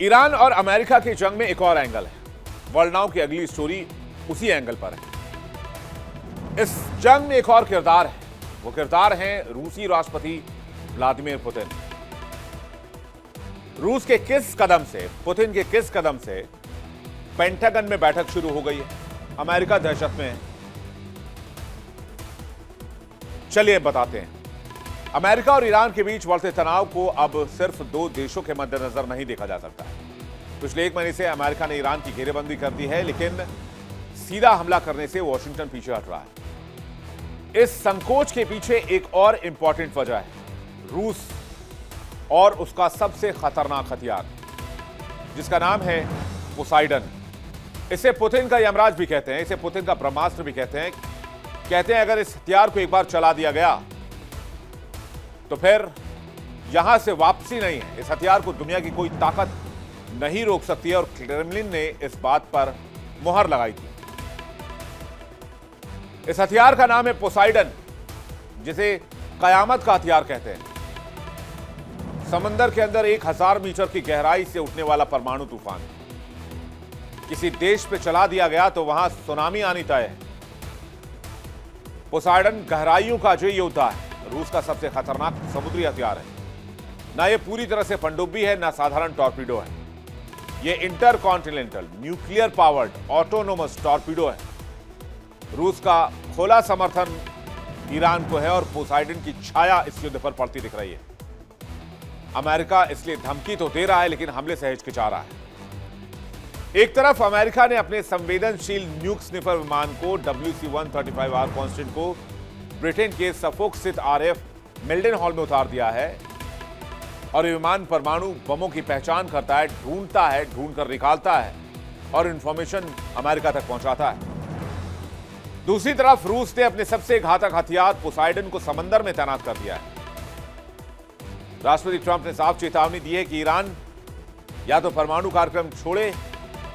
Iran और America की जंग में एक और एंगल है। वर्ल्ड नाउ की अगली स्टोरी उसी एंगल पर है। इस जंग में एक और किरदार है। वो किरदार है रूसी राष्ट्रपति व्लादिमीर पुतिन। रूस के किस कदम से, पुतिन के किस कदम से पेंटागन में बैठक शुरू हो गई है? अमेरिका दहशत में है। चलिए बताते हैं। अमेरिका और ईरान के बीच बढ़ते तनाव को अब सिर्फ दो देशों के मद्देनजर नहीं देखा जा सकता है। पिछले एक महीने से अमेरिका ने ईरान की घेरेबंदी कर दी है, लेकिन सीधा हमला करने से वॉशिंगटन पीछे हट रहा है। इस संकोच के पीछे एक और इंपॉर्टेंट वजह है, रूस और उसका सबसे खतरनाक हथियार, जिसका नाम है पोसाइडन। इसे पुतिन का यमराज भी कहते हैं, इसे पुतिन का ब्रह्मास्त्र भी कहते हैं। अगर इस हथियार को एक बार चला दिया गया तो फिर यहां से वापसी नहीं है। इस हथियार को दुनिया की कोई ताकत नहीं रोक सकती है और क्रेमलिन ने इस बात पर मुहर लगाई थी। इस हथियार का नाम है पोसाइडन, जिसे कयामत का हथियार कहते हैं। समंदर के अंदर 1000 मीटर की गहराई से उठने वाला परमाणु तूफान किसी देश पे चला दिया गया तो वहां सुनामी आनी तय है। पोसाइडन गहराइयों का अजय योद्धा है, रूस का सबसे खतरनाक समुद्री हथियार है। ना ये पूरी तरह से पनडुब्बी है, ना साधारण टॉर्पीडो है। ये intercontinental nuclear powered autonomous torpedo है। रूस का खुला समर्थन ईरान को है और पोसाइडन की छाया इस युद्ध पर पड़ती दिख रही है। अमेरिका इसलिए धमकी तो दे रहा है, लेकिन हमले से हिचकिचा रहा है। एक तरफ अमेरिका ने अपने संवेदनशील न्यूक स्निफर विमान को WC-135R कॉन्स्टेंट को ब्रिटेन के सफोक स्थित RAF मिल्डन हॉल में उतार दिया है और ये विमान परमाणु बमों की पहचान करता है, ढूंढता है, ढूंढकर निकालता है और इंफॉर्मेशन अमेरिका तक पहुंचाता है। दूसरी तरफ रूस ने अपने सबसे घातक हथियार पोसाइडन को समंदर में तैनात कर दिया है। राष्ट्रपति ट्रंप ने साफ चेतावनी दी है कि ईरान या तो परमाणु कार्यक्रम छोड़े,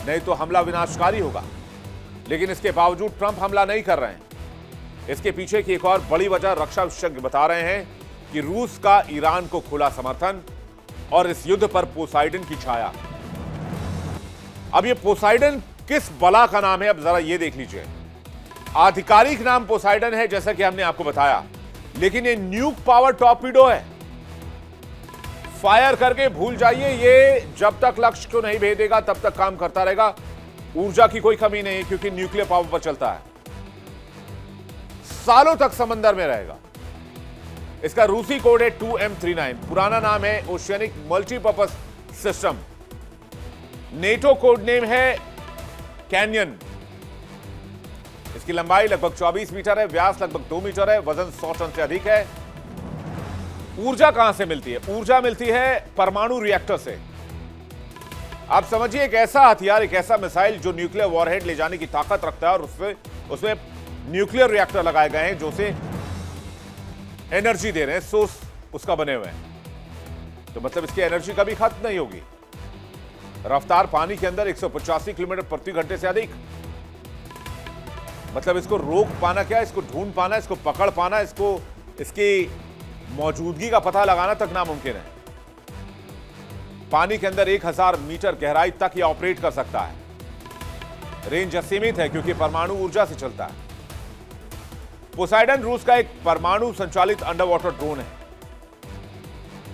नहीं तो हमला विनाशकारी होगा। लेकिन इसके बावजूद ट्रंप हमला नहीं कर रहे हैं। इसके पीछे की एक और बड़ी वजह रक्षा विशेषज्ञ बता रहे हैं कि रूस का ईरान को खुला समर्थन और इस युद्ध पर पोसाइडन की छाया। अब ये पोसाइडन किस बला का नाम है, अब जरा ये देख लीजिए। आधिकारिक नाम पोसाइडन है, जैसा कि हमने आपको बताया, लेकिन ये न्यूक पावर टॉर्पीडो है। फायर करके भूल जाइए, ये जब तक लक्ष्य को नहीं भेदेगा तब तक काम करता रहेगा। ऊर्जा की कोई कमी नहीं है, क्योंकि न्यूक्लियर पावर पर चलता है। सालों तक समंदर में रहेगा। इसका रूसी कोड है 2M39, पुराना नाम है oceanic multipurpose system. NATO code name है कैनियन। इसकी लंबाई लगभग 24 मीटर है, व्यास लगभग 2 मीटर है, वजन 100 टन से अधिक है। ऊर्जा कहां से मिलती है? ऊर्जा मिलती है परमाणु रिएक्टर से। आप समझिए, एक ऐसा हथियार, एक ऐसा मिसाइल जो न्यूक्लियर वॉरहेड ले जाने की ताकत रखता है और उसमें न्यूक्लियर रिएक्टर लगाए गए हैं जो उसे एनर्जी दे रहे हैं, सोर्स उसका बने हुए हैं। तो मतलब इसकी एनर्जी कभी खत्म नहीं होगी। रफ्तार पानी के अंदर 185 किलोमीटर प्रति घंटे से अधिक। मतलब इसको रोक पाना क्या, इसको ढूंढ पाना, इसको पकड़ पाना, इसको इसकी मौजूदगी का पता लगाना तक नामुमकिन है। पानी के अंदर 1000 मीटर गहराई तक यह ऑपरेट कर सकता है। रेंज असीमित है क्योंकि परमाणु ऊर्जा से चलता है। पोसाइडन रूस का एक परमाणु संचालित अंडर वाटर ड्रोन है।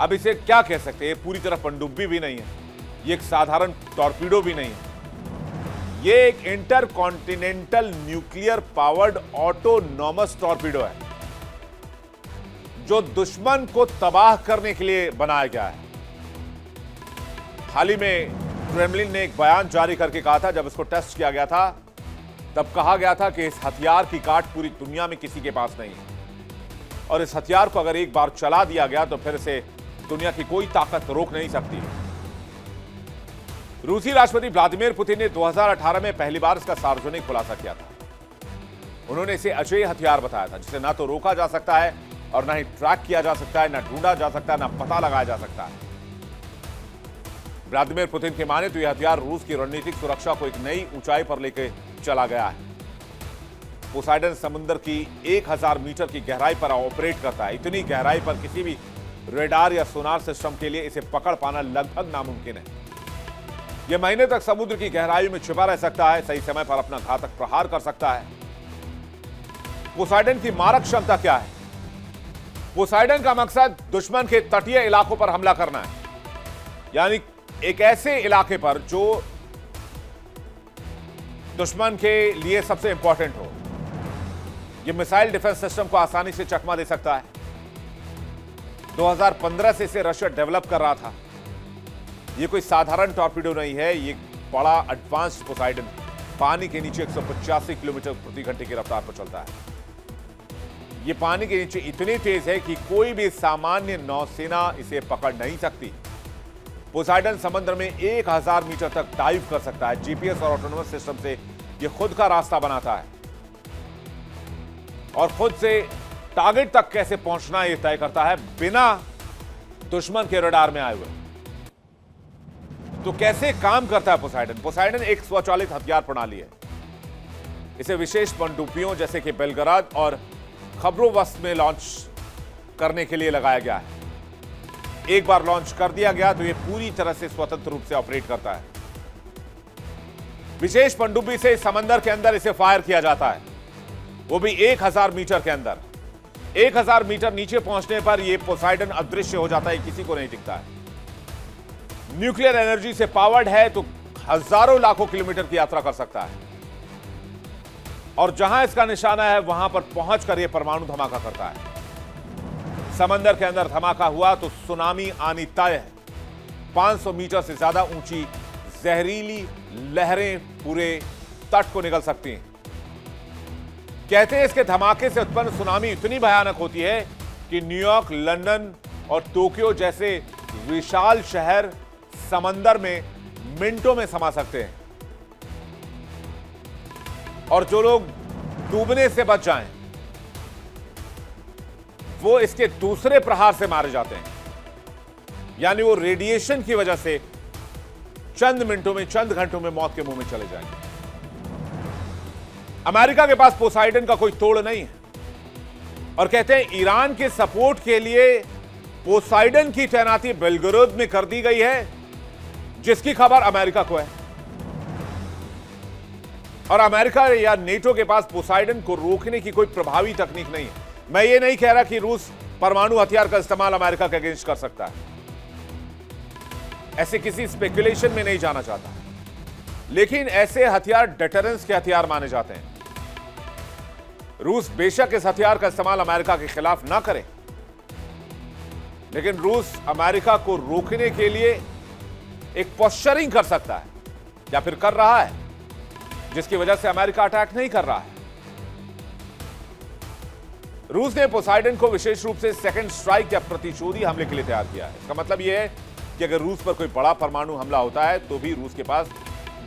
अब इसे क्या कह सकते हैं? पूरी तरह पनडुब्बी भी नहीं है, ये एक साधारण टॉर्पीडो भी नहीं है। ये एक intercontinental nuclear powered autonomous torpedo है जो दुश्मन को तबाह करने के लिए बनाया गया है। हाल ही में क्रेमलिन ने एक बयान जारी करके कहा था, जब इसको टेस्ट किया गया था तब कहा गया था कि इस हथियार की काट पूरी दुनिया में किसी के पास नहीं है और इस हथियार को अगर एक बार चला दिया गया तो फिर इसे दुनिया की कोई ताकत रोक नहीं सकती। रूसी राष्ट्रपति व्लादिमीर पुतिन ने 2018 में पहली बार इसका सार्वजनिक खुलासा किया था। उन्होंने इसे अजय हथियार बताया था, जिसे ना तो रोका जा सकता है और ना ही ट्रैक किया जा सकता है, ना ढूंढा जा सकता है, ना पता लगाया जा सकता है। व्लादिमीर पुतिन के माने तो यह हथियार रूस की रणनीतिक सुरक्षा को एक नई ऊंचाई पर लेकर चला गया है। पोसाइडन समुद्र की 1000 मीटर की गहराई पर ऑपरेट करता है। इतनी गहराई पर किसी भी रेडार या सोनार सिस्टम के लिए इसे पकड़ पाना लगभग नामुमकिन है। यह महीने तक समुद्र की गहराई में छिपा रह सकता है, सही समय पर अपना घातक प्रहार कर सकता है। पोसाइडन की मारक क्षमता क्या है? पोसाइडन का मकसद दुश्मन के तटीय इलाकों पर हमला करना है, यानी एक ऐसे इलाके पर जो दुश्मन के लिए सबसे इंपॉर्टेंट हो। यह मिसाइल डिफेंस सिस्टम को आसानी से चकमा दे सकता है। 2015 से इसे रशिया डेवलप कर रहा था। यह कोई साधारण टॉर्पीडो नहीं है, यह बड़ा एडवांस्ड पोसाइडन पानी के नीचे 185 किलोमीटर प्रति घंटे की रफ्तार पर चलता है। यह पानी के नीचे इतनी तेज है कि कोई भी सामान्य नौसेना इसे पकड़ नहीं सकती। पोसाइडन समुद्र में 1000 मीटर तक डाइव कर सकता है। जीपीएस और ऑटोनोमस सिस्टम से यह खुद का रास्ता बनाता है और खुद से टारगेट तक कैसे पहुंचना यह तय करता है, बिना दुश्मन के रडार में आए हुए। तो कैसे काम करता है पोसाइडन? पोसाइडन एक स्वचालित हथियार प्रणाली है। इसे विशेष पनडुब्बियों जैसे कि बेलग्राद और खबरोवस्त में लॉन्च करने के लिए लगाया गया है। एक बार लॉन्च कर दिया गया तो यह पूरी तरह से स्वतंत्र रूप से ऑपरेट करता है। विशेष पनडुब्बी से समंदर के अंदर इसे फायर किया जाता है, वो भी 1000 मीटर के अंदर। 1000 मीटर नीचे पहुंचने पर यह पोसाइडन अदृश्य हो जाता है, किसी को नहीं दिखता है। न्यूक्लियर एनर्जी से पावर्ड है तो हजारों लाखों किलोमीटर की यात्रा कर सकता है और जहां इसका निशाना है वहां पर पहुंचकर यह परमाणु धमाका करता है। समंदर के अंदर धमाका हुआ तो सुनामी आनी तय है। 500 मीटर से ज्यादा ऊंची जहरीली लहरें पूरे तट को निगल सकती हैं। कहते हैं इसके धमाके से उत्पन्न सुनामी इतनी भयानक होती है कि न्यूयॉर्क, लंदन और टोक्यो जैसे विशाल शहर समंदर में मिनटों में समा सकते हैं और जो लोग डूबने से बच जाएं वो इसके दूसरे प्रहार से मारे जाते हैं, यानी वो रेडिएशन की वजह से चंद मिनटों में, चंद घंटों में मौत के मुंह में चले जाएंगे। अमेरिका के पास पोसाइडन का कोई तोड़ नहीं है और कहते हैं ईरान के सपोर्ट के लिए पोसाइडन की तैनाती बेलग्राद में कर दी गई है, जिसकी खबर अमेरिका को है। और अमेरिका या नेटो के पास पोसाइडन को रोकने की कोई प्रभावी तकनीक नहीं है। मैं ये नहीं कह रहा कि रूस परमाणु हथियार का इस्तेमाल अमेरिका के अगेंस्ट कर सकता है, ऐसे किसी स्पेकुलेशन में नहीं जाना चाहता, लेकिन ऐसे हथियार डिटरेंस के हथियार माने जाते हैं। रूस बेशक इस हथियार का इस्तेमाल अमेरिका के खिलाफ ना करे, लेकिन रूस अमेरिका को रोकने के लिए एक पोस्चरिंग कर सकता है या फिर कर रहा है, जिसकी वजह से अमेरिका अटैक नहीं कर रहा है। रूस ने पोसाइडन को विशेष रूप से सेकंड स्ट्राइक या प्रतिशोधी हमले के लिए तैयार किया है। इसका मतलब यह है कि अगर रूस पर कोई बड़ा परमाणु हमला होता है तो भी रूस के पास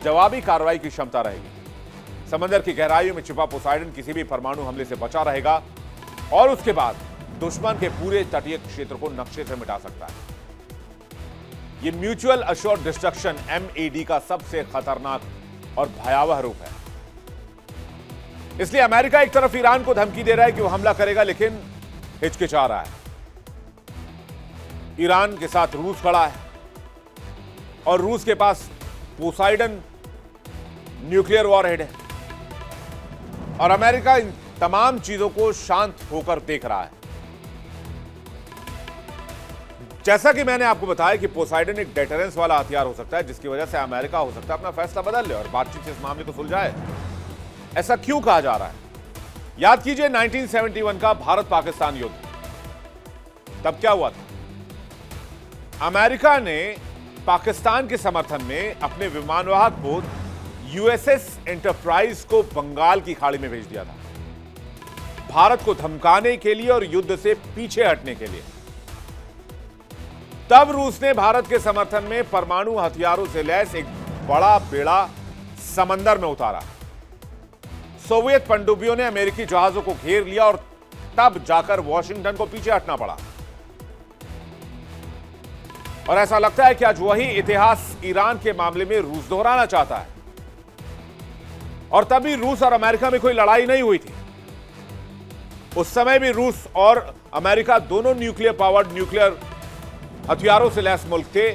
जवाबी कार्रवाई की क्षमता रहेगी। समंदर की गहराइयों में छिपा पोसाइडन किसी भी परमाणु हमले से बचा रहेगा और उसके बाद दुश्मन के पूरे तटीय क्षेत्र को नक्शे से मिटा सकता है। यह म्यूचुअल अश्योर्ड डिस्ट्रक्शन MAD का सबसे खतरनाक और भयावह रूप है। इसलिए अमेरिका एक तरफ ईरान को धमकी दे रहा है कि वो हमला करेगा, लेकिन हिचकिचा रहा है। ईरान के साथ रूस खड़ा है और रूस के पास पोसाइडन न्यूक्लियर वॉरहेड है और अमेरिका इन तमाम चीजों को शांत होकर देख रहा है। जैसा कि मैंने आपको बताया कि पोसाइडन एक डिटरेंस वाला हथियार हो सकता है, जिसकी वजह से अमेरिका हो सकता है अपना फैसला बदल ले और बातचीत से इस मामले को सुलझाए। ऐसा क्यों कहा जा रहा है? याद कीजिए 1971 का भारत पाकिस्तान युद्ध। तब क्या हुआ था? अमेरिका ने पाकिस्तान के समर्थन में अपने विमानवाहक पोत USS एंटरप्राइज को बंगाल की खाड़ी में भेज दिया था, भारत को धमकाने के लिए और युद्ध से पीछे हटने के लिए। तब रूस ने भारत के समर्थन में परमाणु हथियारों से लैस एक बड़ा बेड़ा समंदर में उतारा। सोवियत पनडुब्बियों ने अमेरिकी जहाजों को घेर लिया और तब जाकर वॉशिंगटन को पीछे हटना पड़ा। और ऐसा लगता है कि आज वही इतिहास ईरान के मामले में रूस दोहराना चाहता है। और तभी रूस और अमेरिका में कोई लड़ाई नहीं हुई थी। उस समय भी रूस और अमेरिका दोनों न्यूक्लियर पावर्ड, न्यूक्लियर हथियारों से लैस मुल्क थे,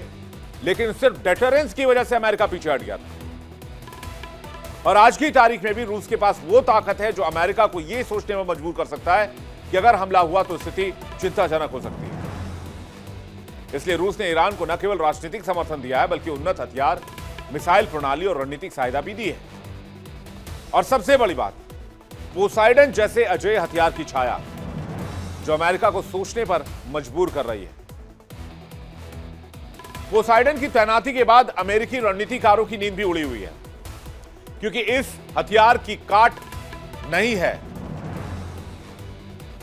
लेकिन सिर्फ डेटरेंस की वजह से अमेरिका पीछे हट गया था। और आज की तारीख में भी रूस के पास वो ताकत है जो अमेरिका को यह सोचने में मजबूर कर सकता है कि अगर हमला हुआ तो स्थिति चिंताजनक हो सकती है। इसलिए रूस ने ईरान को न केवल राजनीतिक समर्थन दिया है बल्कि उन्नत हथियार, मिसाइल प्रणाली और रणनीतिक सहायता भी दी है। और सबसे बड़ी बात, पोसाइडन जैसे अजेय हथियार की छाया जो अमेरिका को सोचने पर मजबूर कर रही है। पोसाइडन की तैनाती के बाद अमेरिकी रणनीतिकारों की नींद भी उड़ी हुई है, क्योंकि इस हथियार की काट नहीं है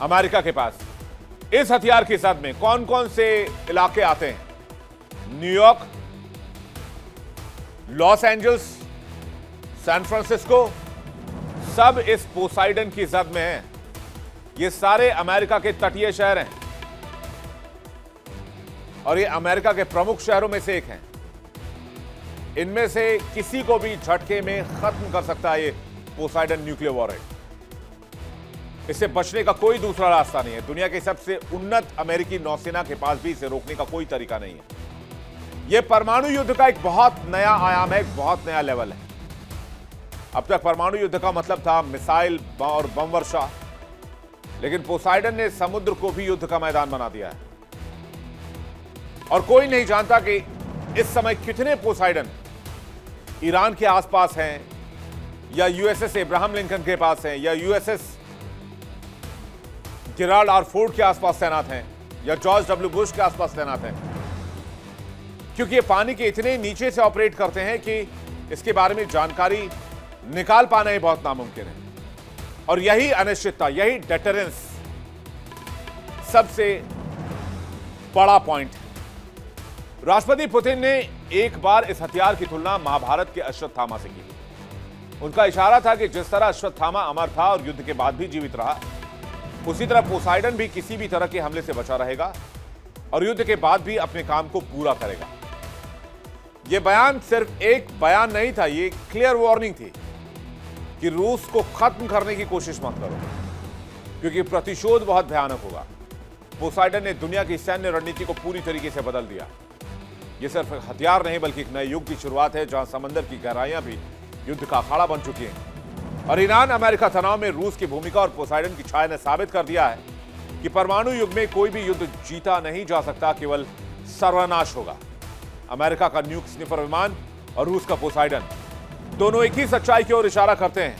अमेरिका के पास। इस हथियार की जद में कौन कौन से इलाके आते हैं? New York, Los Angeles, San Francisco, सब इस पोसाइडन की जद में हैं। ये सारे अमेरिका के तटीय शहर हैं और ये अमेरिका के प्रमुख शहरों में से एक हैं। इनमें से किसी को भी झटके में खत्म कर सकता है ये पोसाइडन न्यूक्लियर वॉरहेड। इससे बचने का कोई दूसरा रास्ता नहीं है। दुनिया के सबसे उन्नत अमेरिकी नौसेना के पास भी इसे रोकने का कोई तरीका नहीं है। यह परमाणु युद्ध का एक बहुत नया आयाम है, एक बहुत नया लेवल है। अब तक परमाणु युद्ध का मतलब था मिसाइल और बम वर्षा, लेकिन पोसाइडन ने समुद्र को भी युद्ध का मैदान बना दिया है। और कोई नहीं जानता कि इस समय कितने पोसाइडन ईरान के आसपास हैं, या यूएसएस अब्राहम लिंकन के पास हैं, या यूएसएस जेराल्ड आर फोर्ड के आसपास तैनात हैं, या जॉर्ज डब्ल्यू बुश के आसपास तैनात हैं। क्योंकि ये पानी के इतने नीचे से ऑपरेट करते हैं कि इसके बारे में जानकारी निकाल पाना ही बहुत नामुमकिन है। और यही अनिश्चितता, यही डेटरेंस सबसे बड़ा पॉइंट है। राष्ट्रपति पुतिन ने एक बार इस हथियार की तुलना महाभारत के अश्वत्थामा से की। उनका इशारा था कि जिस तरह अश्वत्थामा अमर था और युद्ध के बाद भी जीवित रहा, उसी तरह पोसाइडन भी किसी भी तरह के हमले से बचा रहेगा और युद्ध के बाद भी अपने काम को पूरा करेगा। यह बयान सिर्फ एक बयान नहीं था, यह क्लियर वार्निंग थी कि रूस को खत्म करने की कोशिश मत करो, क्योंकि प्रतिशोध बहुत भयानक होगा। पोसाइडन ने दुनिया की सैन्य रणनीति को पूरी तरीके से बदल दिया। यह सिर्फ हथियार नहीं बल्कि एक नए युग की शुरुआत है, जहां समंदर की गहराइयां भी युद्ध का अखाड़ा बन चुकी हैं। और ईरान अमेरिका तनाव में रूस की भूमिका और पोसाइडन की छाया ने साबित कर दिया है कि परमाणु युग में कोई भी युद्ध जीता नहीं जा सकता, केवल सर्वनाश होगा। अमेरिका का न्यूक स्निफर विमान और रूस का पोसाइडन दोनों एक ही सच्चाई की ओर इशारा करते हैं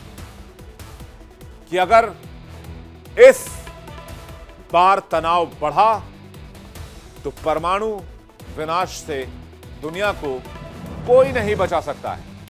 कि अगर इस बार तनाव बढ़ा तो परमाणु विनाश से दुनिया को कोई नहीं बचा सकता है।